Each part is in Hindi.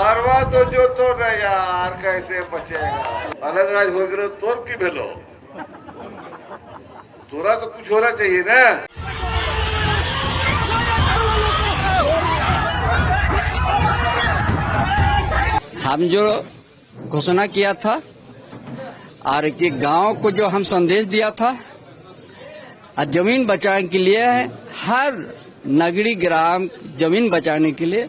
हरवा तो जो तो न यार कैसे बचेगा। अलग राज हो गए तोर की भेलो, तोरा तो कुछ होना चाहिए ना। हम जो घोषणा किया था और कि गांव को जो हम संदेश दिया था, जमीन बचाने के लिए हर नगरी ग्राम जमीन बचाने के लिए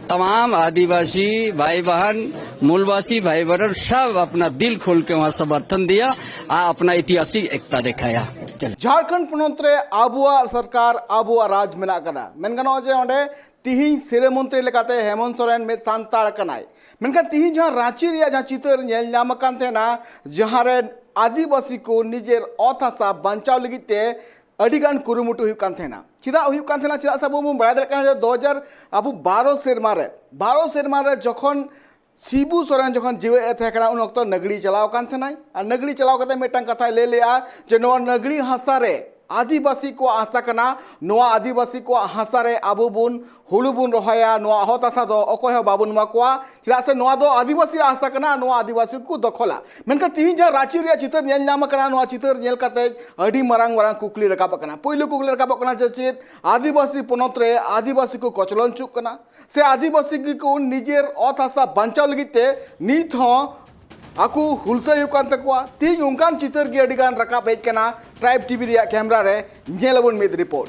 तमाम आदिवासी भाई बहन, मूलवासी भाई बहन सब अपना दिल खोल के वहाँ समर्थन दिया और अपना ऐतिहासिक एकता दिखाया। झारखंड पनत रे आबुआ सरकार आबुआ राज मेना कदा मेनगानो जे ओंडे तिहिं सिरे मंत्री लेकाते हेमंत सोरेन में सांताड़ कनाय मेनखान तिहिं जहां रांची रिया जहां चितर नेल नाम कान थेना जहां रे आदिवासी को निजेर ऑत हासा बांचाव लगिते अडिगान कुरुमुटु हुई कान थेना चिदा हुई कान थेना चिदा सब बो बड़ा दरकान 2000 अबु 12 सेरमा रे जखन शिबू सोरेन जखन जीवे थे उन वक्त नगड़ी चलाव कान थेनाय और नगड़ी चलाव कते मेटन कथा ले लिया जे नवा नगड़ी हासा रे आदिवासी को आशा कना नवा आदिवासी को हासा रे आबो बुन हुड़ू बुन रहाया नवा हत आशा दो अकय हो बाबुन माकुआ चिदा से नवा दो आदिवासी आशा कना नवा आदिवासी को दखला मेनका तिहिं जा रांची रे चितर नेल नाम कना नवा चितर नेल कते अडी मारांग मारांग कुकली रकाब कना पहिलो कुकली रकाब कना जे चेत आदिवासी पनत रे आदिवासी को कचलन चुक कना से आदिवासी को निजेर अत आशा बांचाव लगिते नित हो आकु हुलसा युकान तकवा तीन उनकान चितर की अडिगान रकाब हेज कना ट्राइब टीवी रिया कैमरा रे नेलबन मिद रिपोर्ट।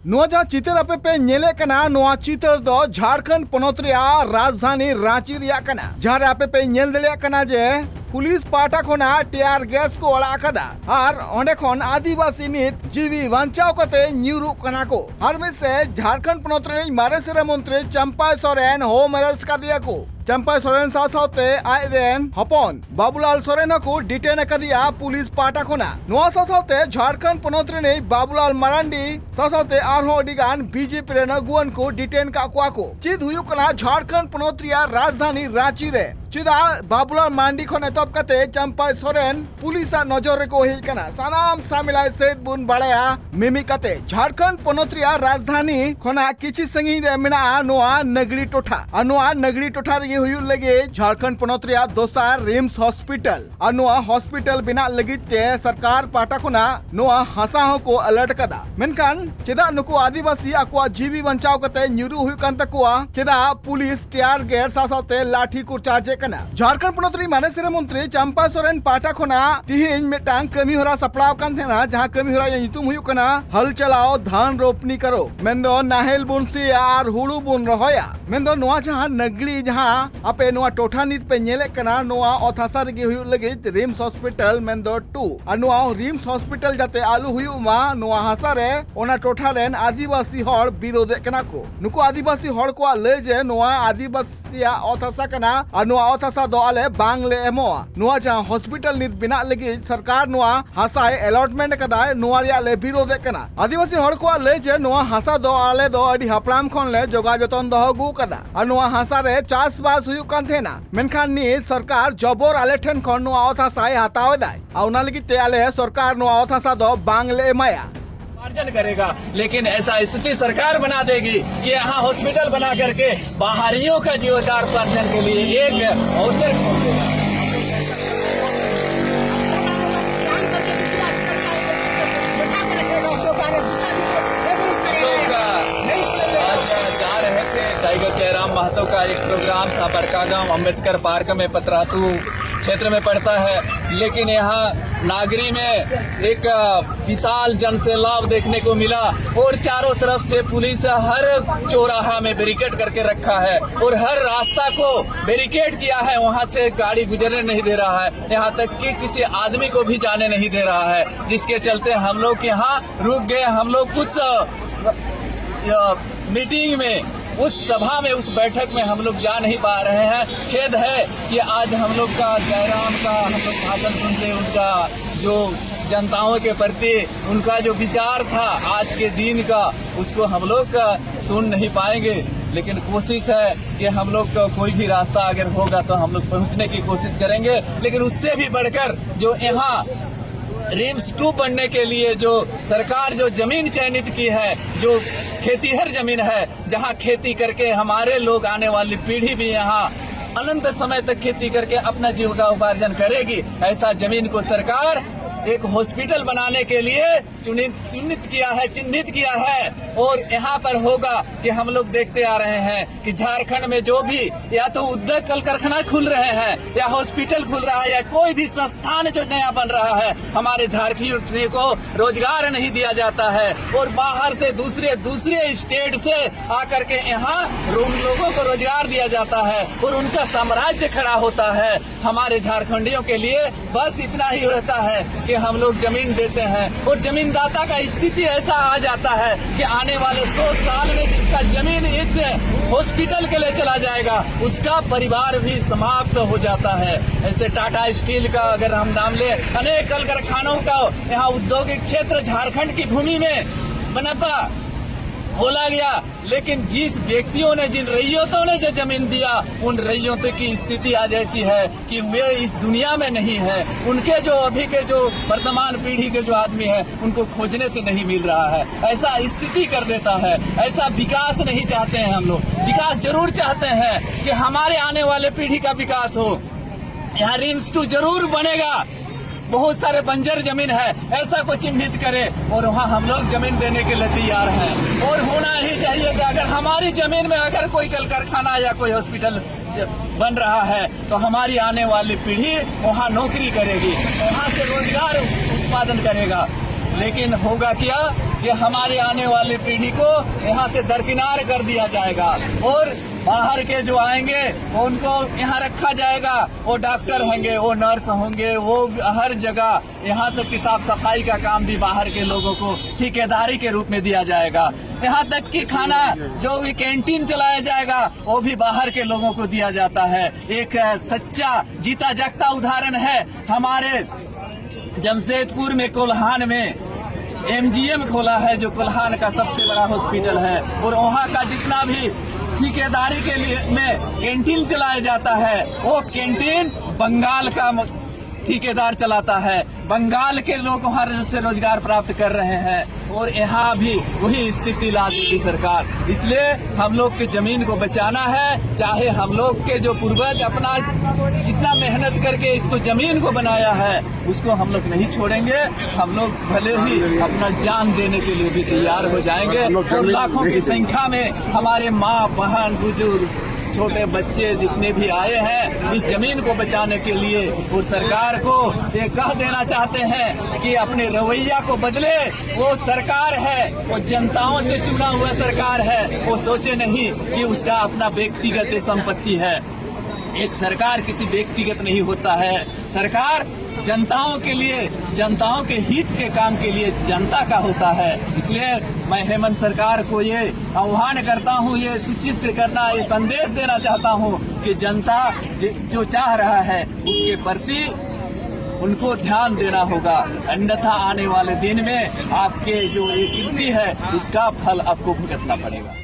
नोजा चितर अपे पे नेले कना नोआ चितर दो झारखंड पनत रिया राजधानी रांची रिया कना जहां रे अपे पे नेल दलिया कना जे पुलिस पाटा खोना टियार गैस को अड़ा कदा और ओंडे खन आदिवासी नित जीवी वांचाव कते न्यूरु कना को हर में से झारखंड पनत रे मारे सिरा मंत्री चंपा सोरेन होम अरेस्ट का दिया को चंपा सोरेन साथे आइरेन हपन बाबूलाल सोरेन को डिटेन कदिया पुलिस पाटा खोना नोआ साथे झारखंड पनत रे बाबूलाल मरांडी साथे आरहो अडिगान बीजेपी रे नगुवन को डिटेन का को चिद हुयु कना झारखंड पनत रिया राजधानी रांची रे चिदा बाबूलाल मांडी खन एतब कते चंपा सोरेन पुलिस नजर को हेज कना सानाम सामिलाय सेद बुन बाड़ाया मिमी कते झारखंड पनत रिया राजधानी खना किछि संगी रे मेना नोआ नगरी टोठा नोआ नगरी टोठा रे हुयु लगे झारखंड पनत रिया दोसार रिम्स हॉस्पिटल नोआ हॉस्पिटल बिना लगिते सरकार पाटा खुना नोआ हासा को अलर्ट कदा मेनखान चिदा नुको आदिवासी अकवा जीवी बचाव कते न्यूरु हुयु कान तकुआ चिदा पुलिस टियार गैस साथे लाठी को चार्ज कना झारखंड पनत रे माने सिरा मंत्री चंपा सोरेन पाटा खुना तिहिं मेटांग कमी होरा सपड़ाव कान थेना जहां कमी होरा युतुम हुयु कना हल चलाओ धान रोपनी करो मेंदो नाहेल बुनसी आर हुड़ू बुन रहोया मेंदो नोआ जहां नगड़ी जहां अपे नोआ टोठा नित पे नेले कना नोआ ओथासा रे हुयु लगे रिम्स हॉस्पिटल मेंदो 2 और नोआ रिम्स हॉस्पिटल जाते आलू हुयु मा नोआ हासा रे ओना टोठा रेन आदिवासी हड़ विरोध कना को नुको आदिवासी हड़ को ले जे नोआ आदिवासी ओथासा कना और नोआ ओथासा दो आले बांगले एमोआ नोआ जहां हॉस्पिटल नित बिना लगे सरकार नोआ हासा अलॉटमेंट कदा नोआ रिया ले विरोध कना आदिवासी हड़ को ले जे नोआ हासा दो आले दो अडी हपड़ाम खन ले जोगा जतन दो गु कदा और नोआ हासा रे चास बास हुयु कान थेना मेनखान नि सरकार जबर आले ठन खन नोआ ओथासा हताव दाय आउना लगी ते आले सरकार नोआ ओथासा दो बांगले माया अर्जन करेगा, लेकिन ऐसा स्थिति सरकार बना देगी कि यहाँ हॉस्पिटल बना करके बाहरियों का जीवनोपार्जन के लिए एक अवसर खोल देगा। जा रहे थे टाइगर जयराम महतो का एक प्रोग्राम था बड़कागांव अम्बेडकर पार्क में, पतरातू क्षेत्र में पड़ता है, लेकिन यहाँ नागरी में एक विशाल जनसैलाब देखने को मिला और चारों तरफ से पुलिस हर चौराहा में बैरिकेड करके रखा है और हर रास्ता को बैरिकेड किया है, वहाँ से गाड़ी गुजरने नहीं दे रहा है, यहाँ तक कि किसी आदमी को भी जाने नहीं दे रहा है, जिसके चलते हम लोग यहाँ रुक गए। हम लोग उस मीटिंग में, उस सभा में, उस बैठक में हम लोग जा नहीं पा रहे हैं। खेद है कि आज हम लोग का जयराम का हम लोग भाषण सुनते, उनका जो जनताओं के प्रति उनका जो विचार था आज के दिन का, उसको हम लोग सुन नहीं पाएंगे। लेकिन कोशिश है कि हम लोग का कोई भी रास्ता अगर होगा तो हम लोग पहुंचने की कोशिश करेंगे। लेकिन उससे भी बढ़कर जो यहाँ रिम्स 2 बनने के लिए जो सरकार जो जमीन चयनित की है, जो खेतीहर जमीन है, जहां खेती करके हमारे लोग, आने वाली पीढ़ी भी यहाँ अनंत समय तक खेती करके अपना जीविका उपार्जन करेगी, ऐसा जमीन को सरकार एक हॉस्पिटल बनाने के लिए चिन्हित किया है। और यहाँ पर होगा कि हम लोग देखते आ रहे हैं कि झारखंड में जो भी या तो उद्योग कल कारखाना खुल रहे हैं या हॉस्पिटल खुल रहा है या कोई भी संस्थान जो नया बन रहा है, हमारे झारखंड को रोजगार नहीं दिया जाता है और बाहर से दूसरे स्टेट से आकर के यहाँ लोगों को रोजगार दिया जाता है और उनका साम्राज्य खड़ा होता है। हमारे झारखंडियों के लिए बस इतना ही रहता है कि हम लोग जमीन देते हैं और जमीनदाता का स्थिति ऐसा आ जाता है कि आने वाले 100 साल में जिसका जमीन इस हॉस्पिटल के लिए चला जाएगा, उसका परिवार भी समाप्त हो जाता है। ऐसे टाटा स्टील का अगर हम नाम ले, अनेक कल कारखानों का यहाँ औद्योगिक क्षेत्र झारखंड की भूमि में बनपा खोला गया, लेकिन जिस व्यक्तियों ने, जिन रैयतों ने जो जमीन दिया, उन रैयतों की स्थिति आज ऐसी है कि वे इस दुनिया में नहीं है। उनके जो अभी के जो वर्तमान पीढ़ी के जो आदमी है, उनको खोजने से नहीं मिल रहा है। ऐसा स्थिति कर देता है। ऐसा विकास नहीं चाहते हैं हम लोग। विकास जरूर चाहते हैं कि हमारे आने वाले पीढ़ी का विकास हो। यहाँ रिम्स 2 जरूर बनेगा। बहुत सारे बंजर जमीन है, ऐसा को चिन्हित करे और वहाँ हम लोग जमीन देने के लिए तैयार हैं। और होना ही चाहिए कि अगर हमारी जमीन में अगर कोई कल कारखाना या कोई हॉस्पिटल बन रहा है तो हमारी आने वाली पीढ़ी वहाँ नौकरी करेगी, वहाँ से रोजगार उत्पादन करेगा। लेकिन होगा क्या कि हमारे आने वाली पीढ़ी को यहाँ से दरकिनार कर दिया जाएगा और बाहर के जो आएंगे उनको यहाँ रखा जाएगा। वो डॉक्टर होंगे, वो नर्स होंगे, वो हर जगह, यहाँ तक कि साफ सफाई का काम भी बाहर के लोगों को ठेकेदारी के रूप में दिया जाएगा। यहाँ तक कि खाना जो भी कैंटीन चलाया जाएगा वो भी बाहर के लोगों को दिया जाता है। एक सच्चा जीता जागता उदाहरण है हमारे जमशेदपुर में कोल्हान में MGM खोला है, जो कोल्हान का सबसे बड़ा हॉस्पिटल है। और वहाँ का जितना भी ठेकेदारी के लिए में कैंटीन चलाया जाता है, वो कैंटीन बंगाल का ठेकेदार चलाता है। बंगाल के लोग वहाँ से रोजगार प्राप्त कर रहे हैं और यहाँ भी वही स्थिति ला देगी सरकार। इसलिए हम लोग की जमीन को बचाना है। चाहे हम लोग के जो पूर्वज अपना जितना मेहनत करके इसको जमीन को बनाया है, उसको हम लोग नहीं छोड़ेंगे। हम लोग भले ही अपना जान देने के लिए भी तैयार हो जाएंगे। और लाखों की संख्या में हमारे माँ, बहन, बुजुर्ग, छोटे बच्चे जितने भी आए हैं इस जमीन को बचाने के लिए, और सरकार को ये कह देना चाहते हैं कि अपने रवैया को बदले। वो सरकार है, वो जनताओं से चुना हुआ सरकार है। वो सोचे नहीं कि उसका अपना व्यक्तिगत संपत्ति है। एक सरकार किसी व्यक्तिगत नहीं होता है। सरकार जनताओं के लिए, जनताओं के हित के काम के लिए जनता का होता है। इसलिए मैं हेमंत सरकार को ये आह्वान करता हूँ, ये सूचित करना, ये संदेश देना चाहता हूँ कि जनता जो चाह रहा है उसके प्रति उनको ध्यान देना होगा। अन्यथा आने वाले दिन में आपके जो एक कृति है उसका फल आपको भुगतना पड़ेगा।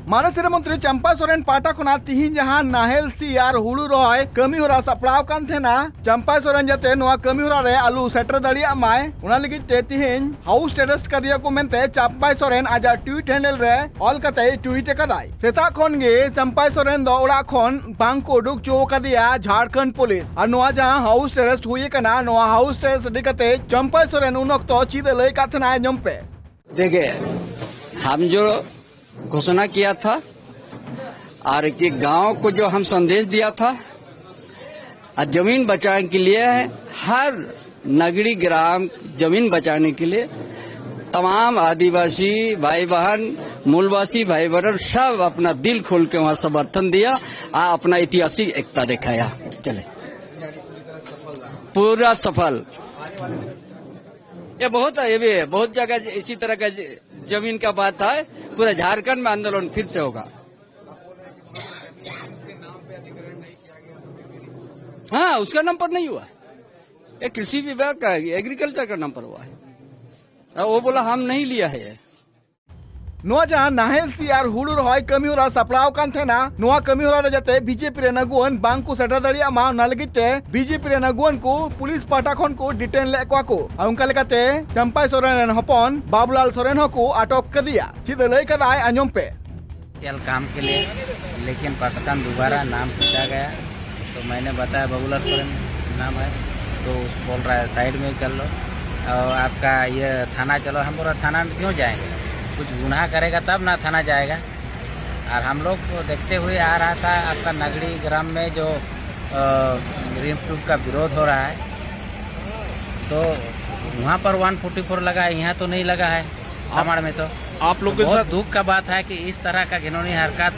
मानसीय मंत्री चंपा सोरेन पाटा खुना तिहिन जहां नाहेल सी और हुड़ू रॉय कमी होरा सपड़ाव कान थेना। चंपा सोरेन जते नोआ कमी होरा रे आलू सेटर दड़िया माय उना लगी ते तिहिन हाउस टेरेस्ट कदिया को मेनते चंपा सोरेन आजा ट्वीट हैंडल रे ऑल कते ट्वीट कदाय। सेता खन गे चंपा सोरेन दो ओड़ा खन बांग को उडुक चो कदिया झारखंड पुलिस और नोआ जहां हाउस टेरेस्ट हुई कना। नोआ हाउस टेरेस्ट दिकते चंपा सोरेन उन वक्त चीद लय काथना जंपे। देखिए, हम जो घोषणा किया था और कि गांव को जो हम संदेश दिया था और जमीन बचाने के लिए, हर नगरी ग्राम जमीन बचाने के लिए तमाम आदिवासी भाई बहन, मूलवासी भाई बहन सब अपना दिल खोल के वहाँ समर्थन दिया और अपना ऐतिहासिक एकता दिखाया। चले पूरा सफल। ये भी है, बहुत जगह इसी तरह का जमीन का बात है। पूरा झारखंड में आंदोलन फिर से होगा। हाँ, उसका नाम पर नहीं हुआ। ये कृषि विभाग का एग्रीकल्चर का नंबर हुआ है और वो बोला हम नहीं लिया है। नोआ जहां नाहेल सी और हुड़ू रहाय कमी होरा सपड़ाव कान थेना नोआ कमी होरा जाते बीजेपी रे नगुन बांग को सेटा दड़िया मा ना लगिते बीजेपी रे नगुन को पुलिस पाटा खन को डिटेन ले को उनका लेकाते चंपाई सोरेन रेन हपन बाबूलाल सोरेन को अटक कर दिया सीधे लय कदाय अंजम पे काम के लिए, लेकिन प्रशासन दोबारा नाम पूछा गया तो मैंने बताया बाबूलाल सोरेन नाम है, तो बोल रहा है साइड में चल लो और आपका ये थाना चलो। हम बोला थाना में क्यों जाएंगे, कुछ गुनाह करेगा तब ना थाना जाएगा। और हम लोग को देखते हुए आ रहा था आपका नगरी ग्राम में जो रिम्स ट्यूब का विरोध हो रहा है, तो वहाँ पर 144 लगा है, यहाँ तो नहीं लगा है हमारे में। तो आप लोग के बहुत साथ दुख का बात है कि इस तरह का घिनौनी हरकत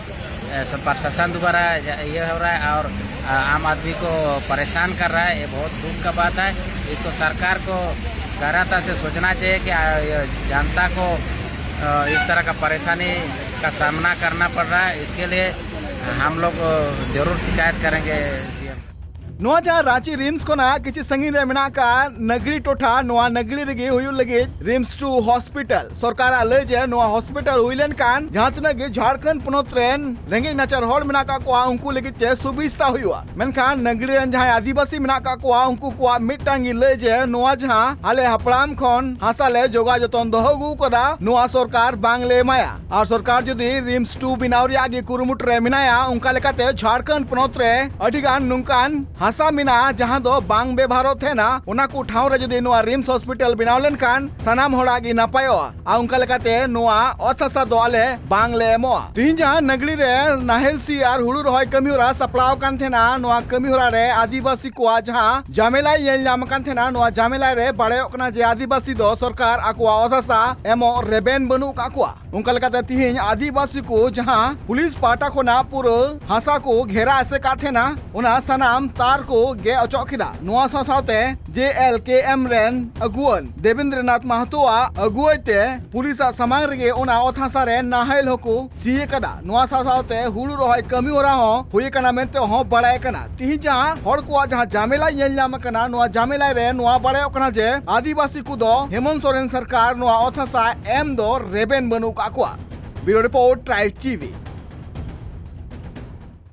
प्रशासन द्वारा ये हो रहा है और आम आदमी को परेशान कर रहा है। ये बहुत दुख का बात है। इसको सरकार को गहराता से सोचना चाहिए कि जनता को इस तरह का परेशानी का सामना करना पड़ रहा है। इसके लिए हम लोग जरूर शिकायत करेंगे सीएम। नोआ जहां रांची रिम्स को ना किसी संगीन रे मेना का नगरी टोठा नोआ नगरी रेगे हुई लगे रिम्स 2 हॉस्पिटल सरकार ले जे नोआ हॉस्पिटल हुईलन कान जहां तक गे झारखंड पनोत रेन रेंगे नाचार हॉर मेना का को उनको लगे ते सुविस्ता हुआ मेनखान नगरी रेन जहां आदिवासी मेना का को उनको को मिटांगी ले जे नोआ जहां आले हपड़ाम खन हासाले जोगा जतन दोहगु कोदा नोआ सरकार बांगले माया और सरकार जदी रिम्स 2 बिनाव रिया गे कुरुमुट रे मिनाया उनका लेकाते झारखंड पनोत रे अडिगान नुकान हासा मिना जहां दो बांग बेभारो थे ना उना को ठाव रे जदी नोआ रिम्स हॉस्पिटल बिनाव लेन कान सनाम होड़ा गी नापायो आ उनका लेकाते नोआ अथसा दो आले बांग ले एमो तीन जहां नगरी रे नाहेल सी आर हुड़ू रहाय कमी होरा सपड़ाव कान थे ना नोआ कमी होरा रे आदिवासी को जहां जामेला येल नाम कान थे ना नोआ जामेला रे बाड़े ओकना जे आदिवासी दो सरकार आकुआ अथसा एमो रेबेन बनु काकुआ उनका लेकाते तिहिन आदिवासी को जहां पुलिस पाटा को ना पूरा हासा को घेरा ऐसे का थे ना उना सनाम तार को गे अचौकिदा नोआ साथे JLKM रेन अगुवन देवेंद्रनाथ महतोआ अगुवते पुलिस समांग रे उना ओथासा रे नाहेल होको सीए कदा नोआ साथे हुड़ू रहाय कमी होरा हो हुई कना मेनते हो बड़ाय कना तिहि जहां हर को जहां जामेला येल नाम कना नोआ जामेला रे नोआ बड़ाय कना जे आदिवासी को दो हेमंत सोरेन सरकार नोआ ओथासा एम दो रेबेन बनु काकुआ ब्यूरो रिपोर्ट ट्राइब टीवी।